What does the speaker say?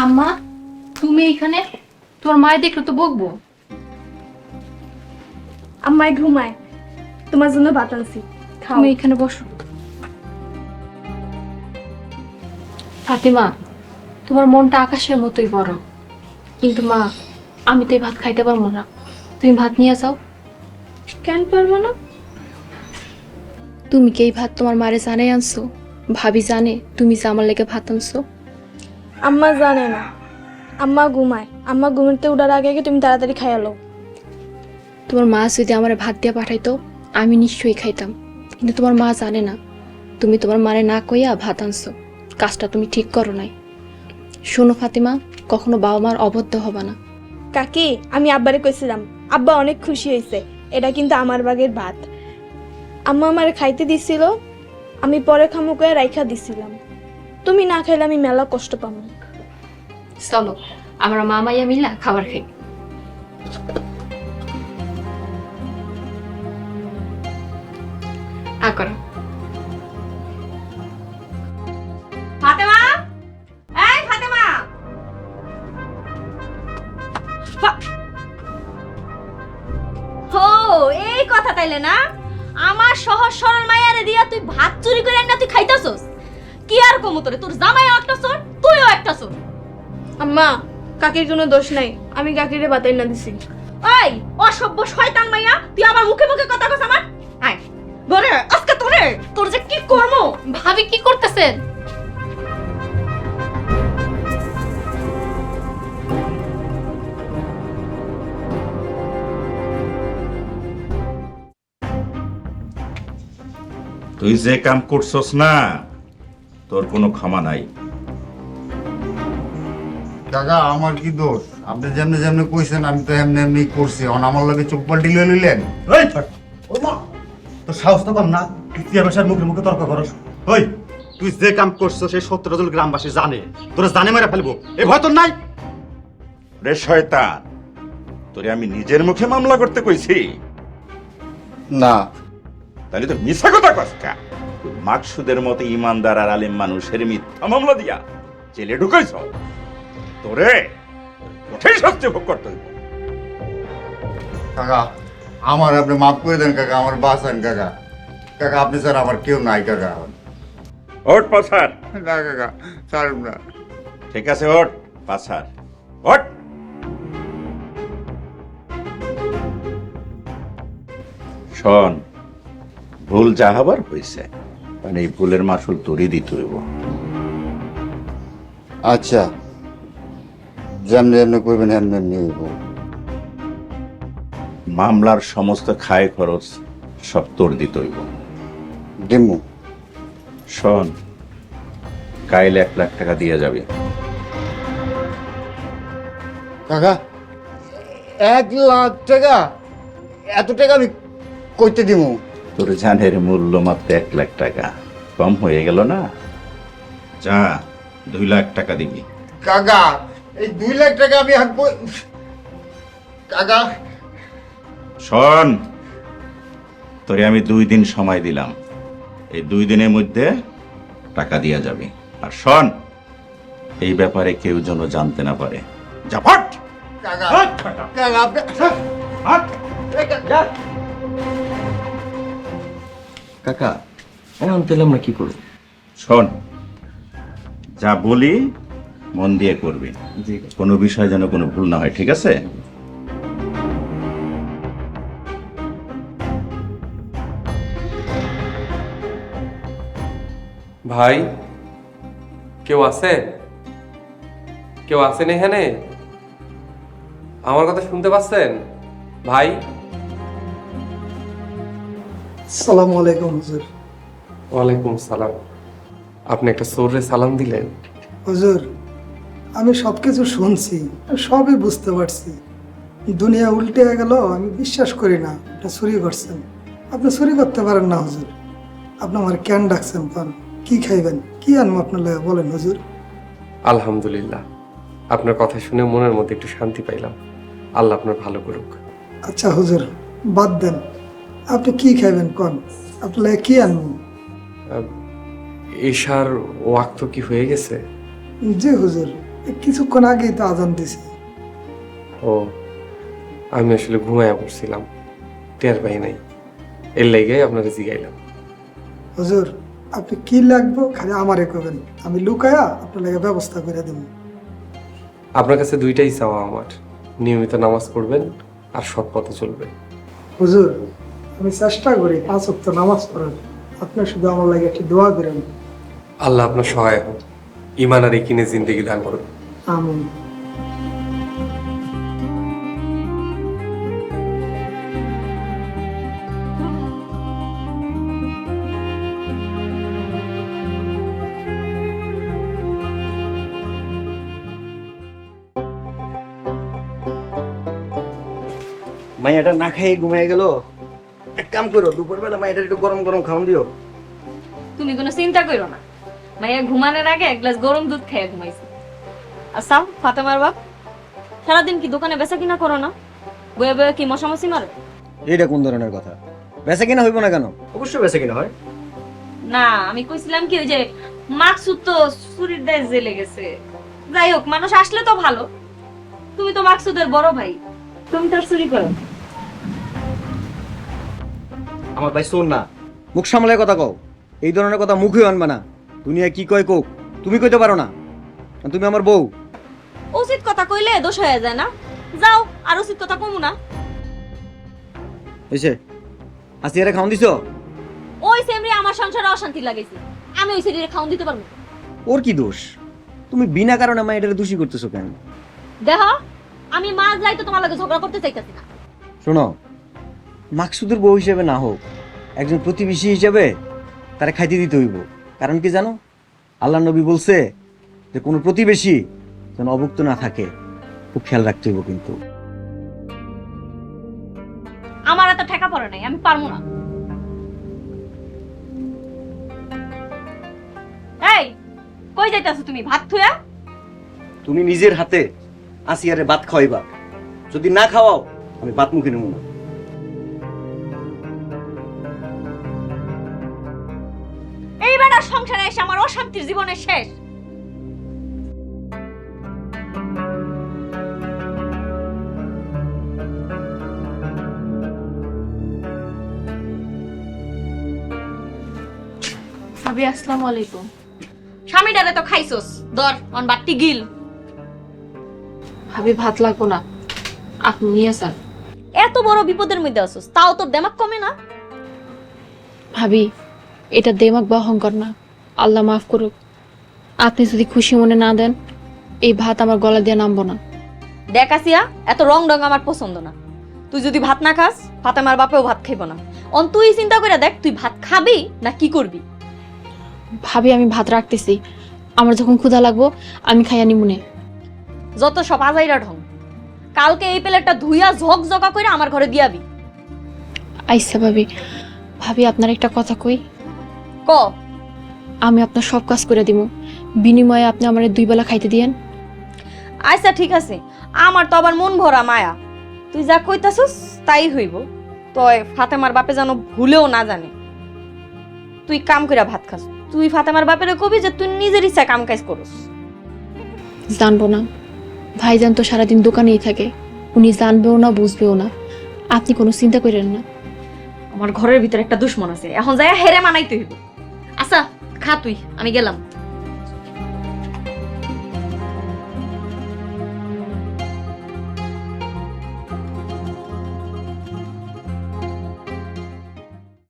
আম্মা, তুমি এখানে? তোমার মায়ের দেখলে তো বকবো। আম্মাই ঘুমায়, তোমার জন্য ভাত আনছি, খাও। তুমি এখানে বসো। ফাতিমা, তোমার মনটা আকাশের মতোই বড়, কিন্তু মা, আমি তো এই ভাত খাইতে পারবো না। তুমি ভাত নিয়ে যাও। কেন পারবো না? তুমি কি এই ভাত তোমার মারে জানাই আনছো? ভাবি জানে তুমি যে আমার লেগে ভাত আনছো? আম্মা জানে না, আম্মা ঘুমায়। আম্মা ঘুমাতে উঠার আগে আগে তুমি তাড়াতাড়ি খাইয়ালো। তোমার মা যদি আমার ভাত দিয়ে পাঠাইতো আমি নিশ্চয়ই খাইতাম, কিন্তু তোমার মা জানে না তুমি তোমার মারে না কইয়া ভাত আনছো। কাজটা তুমি ঠিক করো নাই। শোনো ফাতিমা, কখনো বাবা মার অবদ্ধ হবা না। কাকি, আমি আব্বারে কইছিলাম, আব্বা অনেক খুশি হয়েছে। এটা কিন্তু আমার বাগের ভাত। আম্মা আমারে খাইতে দিছিল, আমি পরে খামু কয়ে রাইখা দিছিলাম। তুমি না খাইলে আমি মেলা কষ্ট পাবো। চলো আমরা মা মাইয়া মিলা খাবার খাই। করো। ফাতেমা, এই ফাতেমা, হো এই কথা তাইলে না? আমার সহজ সরল মায়ারে দিয়া তুই ভাত চুরি করে না তুই খাইতাছস? কি আর কমু তোরে? তোর জামাইও একটা চোর, তুইও একটা চোর। আম্মা, কাকির কোনো দোষ নাই, আমি কাকিরে বাতাই না দিছি। ওই অসভ্য শয়তান মাইয়া, তুই আমার মুখে মুখে কথা কস আমার? আয় বরে আজকে তোর যে কি করব? ভাবি কি করতেছেন? তুই যে কাম করছস না, তোর কোনো ক্ষমা নাই। কাকা আমার কি দোষ? আপনি যেমনি যেমনি কইছেন আমি তো এমনি এমনি করছি। আমার লগে চোখ পাল্টি লয়ে লইলেন। এই থাক। ওই মা, তোর সাহস তো কম না, তুই চেয়ারম্যানের মুখে মুখে তর্ক করস। ওই, তুই যে কাম করছিস সেই 17 জন গ্রামবাসী জানে, তোরা জানে মেরে ফেলবো, এই ভয় তোর নাই? রে শয়তান, তোরে আমি নিজের মুখে মামলা করতে কইছি? না, তাহলে তো মিথ্যা কথা কসকা। মাকসুদের মতো ইমানদার আর আলেম মানুষের মিথ্যা মামলা দিয়া জেলে ঢুকাইছ। তোরে কঠিন শাস্তি ভোগ করতে হইব। কাকা আমার আপনি মাফ করে দেন কাকা, আমার বাঁচান কাকা। কাকা আপনি স্যার আমার কেউ নাই কাকা। ওঠ পাছার। না কাকা, ছাড়ুন না। ঠিক আছে, ওঠ পাছার, ওঠ। শোন, ভুল যা হবার হয়েছে, মানে এই ভুলের মাসুল তোরই দিতে হইব। আচ্ছা, যেমনি যেমনি কইবেন এমনি এমনি হইব। মামলার সমস্ত খায় খরচ সব তোর দিতে হইব। দিমু। শোন, কাইল 1 লাখ টাকা দিয়ে যাবে। কাকা 1 লাখ টাকা? এত টাকা আমি কইতে দিমু? তোর জানের মূল্য মাত্র 1 লাখ টাকা, কম হয়ে গেল না? যা, 2 লাখ টাকা দিবি। কাকা এই 2 লাখ টাকা আমি আর কাকা। শোন, তোরে আমি 2 দিন সময় দিলাম, এই 2 দিনের মধ্যে টাকা দিয়া যাবে। আর শোন, এই ব্যাপারে কেউ যেন জানতে না পারে। যা ফট। কাকা কাকা আপনি কাকা, এখন তাহলে আমরা কি করব? শোন, যা বলি মন দিয়ে করবি, কোনো বিষয় যেন কোনো ভুল না হয়, ঠিক আছে? ভাই, কেউ আছে? কেউ আছেন এখানে? আমার কথা শুনতে পাচ্ছেন ভাই? সালামু আলাইকুম হুজুর। ওয়ালাইকুম সালাম। আপনি একটা চোরে সালাম দিলেন? হুজুর, আমি সব কিছু শুনছি, সবই বুঝতে পারছি। দুনিয়া উল্টে গেল, আমি বিশ্বাস করি না এটা চুরি করছেন। আপনি চুরি করতে পারেন না হুজুর। আপনি আমার কেন ডাকছেন? কারণ কি খাইবেন, কি আনবো আপনার লাগে বলেন হুজুর। আলহামদুলিল্লাহ, আপনার কথা শুনে মনের মধ্যে একটু শান্তি পাইলাম। আল্লাহ আপনার ভালো করুক। আচ্ছা হুজুর, বাদ দেন, আপনি কি খাইবেন কন, আপনার লাগে কি আনবো? এশার ওয়াক্ত কি হয়ে গেছে? জি হুজুর, এই কিছুক্ষণ আগেই তো আজান দিছে। ও আমি আসলে ঘুমায়া পড়ছিলাম, টের পাই নাই, এর লেগে আপনারা জিগাইলাম। হুজুর আপনি কি লাগবে খালি আমারে কবেন, আমি লুকায়া আপনার লাগে ব্যবস্থা করে দেব। আপনার কাছে দুইটাই চাওয়া আমার, নিয়মিত নামাজ পড়বেন আর সৎ পথে চলবেন। হুজুর আমি চেষ্টা করি 5 ওয়াক্ত নামাজ পড়ার, আপনি শুধু আমার লাগে একটু দোয়া করেন। আল্লাহ আপনার সহায় হোক, ইমান আর একিনে জিন্দেগি দান করুন। আমিন। মাইয়াটা না খেয়ে ঘুমিয়ে গেল। এক কাম করো, দুপুরবেলা মাইয়াটা একটু গরম গরম খাওয়ান দিও। তুমি কোনো চিন্তা করো না, মাইয়া ঘুমানোর আগে এক গ্লাস গরম দুধ খেয়ে ঘুমাইছে। আচ্ছা ফাতেমার বাপ, সারাদিন কি দোকানে বেচা কিনা করো না? বয়ে বয়ে কি মশামশি মারো? এইটা কোন ধরনের কথা? বেচা কিনা হইব না কেন? অবশ্যই বেচা কিনা হয়। না আমি কইছিলাম কি, ওই যে মাকসুদ তো চুরির দায় জেলে গেছে। যাই হোক, মানুষ আসলে তো ভালো। তুমি তো মাকসুদের বড় ভাই, তুমি তো আর চুরি করো। আমার ভাই শোন না, মুখ সামলায় কথা কও। এই ধরনের কথা মুখে আনবা না। দুনিয়া কি কয় কোক, তুমি কইতে পারো না। আর তুমি আমার বউ। উচিত কথা কইলে দোষ হয়ে যায় না? যাও, আর উচিত কথা কমু না। এসে আসিয়ারে খাওন দিছো? ওই সেমরি আমার সংসারে অশান্তি লাগাইছে, আমি ওই সেমরি খাওন দিতে পারবো? ওর কি দোষ? তুমি বিনা কারণে মা এটারে দোষী করতেছো কেন? দেখো, আমি মাঝ যাই তো তোমার লাগে ঝগড়া করতে চাইতেছি না। শোনো, মাকসুদের বউ হিসেবে না হোক, একজন প্রতিবেশী হিসেবে তারা খাইতে দিতে হইব। কারণ কি জানো, আল্লাহ নবী বলছে যে কোনো প্রতিবেশী যেন অভুক্ত না থাকে, খুব খেয়াল রাখতে হইব। কিন্তু আমার এত ঠেকা পড়ে নাই, আমি পারবো না। এই কই যাইতাছো তুমি? ভাত থুয়া? তুমি নিজের হাতে আসিয়ারে ভাত খাওয়াইবা, যদি না খাওয়াও আমি ভাত মুখে নেব না। এইবার আর সংসারে এসে আমার অশান্তির জীবনের শেষ। ভাবি আসসালামু আলাইকুম। স্বামীটারে তো খাইছস, ধর অন বাটি গিল। ভাবি ভাত লাগবো না, আপনি নিয়ে যান। এত বড় বিপদের মধ্যে আছস, তাও তোর দেমাগ কমে না? ভাবি এটা দেমাগ বা অহংকার না, আল্লাহ মাফ করুক। আপনি যদি খুশি মনে না দেন, এই ভাত আমার গলা দিয়ে নামবো না। দেখ আসিয়া, এত রং রং আমার পছন্দ না। তুই যদি ভাত না খাস, ফাতেমার বাপেও ভাত খাইব না। অন তুই চিন্তা করে দেখ, তুই ভাত খাবি না কি করবি? ভাবি আমি ভাত রাখতেছি, আমার যখন ক্ষুধা লাগবো আমি খাইয়া নিমুনে। যত সব আজাইরা ঢং। কালকে এই প্লেটটা ধুইয়া ঝকঝকা করে আমার ঘরে দিয়াবি। আইসা ভাবি, ভাবি আপনার একটা কথা কই। ক। আমি আপনার সব কাজ করে দিব, বিনিময়ে আপনি আমার 2 বেলা খাইতে দিয়েন। আচ্ছা ঠিক আছে, আমার তো আবার মন ভরা মায়া। তুই যা কইতাছস তাই হইব। তয় ফাতেমার বাপে যেন ভুলেও না জানে তুই কাম কইরা ভাত খাস। তুই ফাতেমার বাপেরে কবি যে তুই নিজের ইচ্ছা কাম কাজ করস। জানবো না, ভাইজান তো সারাদিন দোকানেই থাকে, উনি জানবেও না বুঝবেও না। আপনি কোনো চিন্তা করেন না। আমার ঘরের ভিতরে একটা দুশ্মন আছে, এখন যাই হেরে মানাইতে হইব। আচ্ছা খা তুই, আমি গেলাম।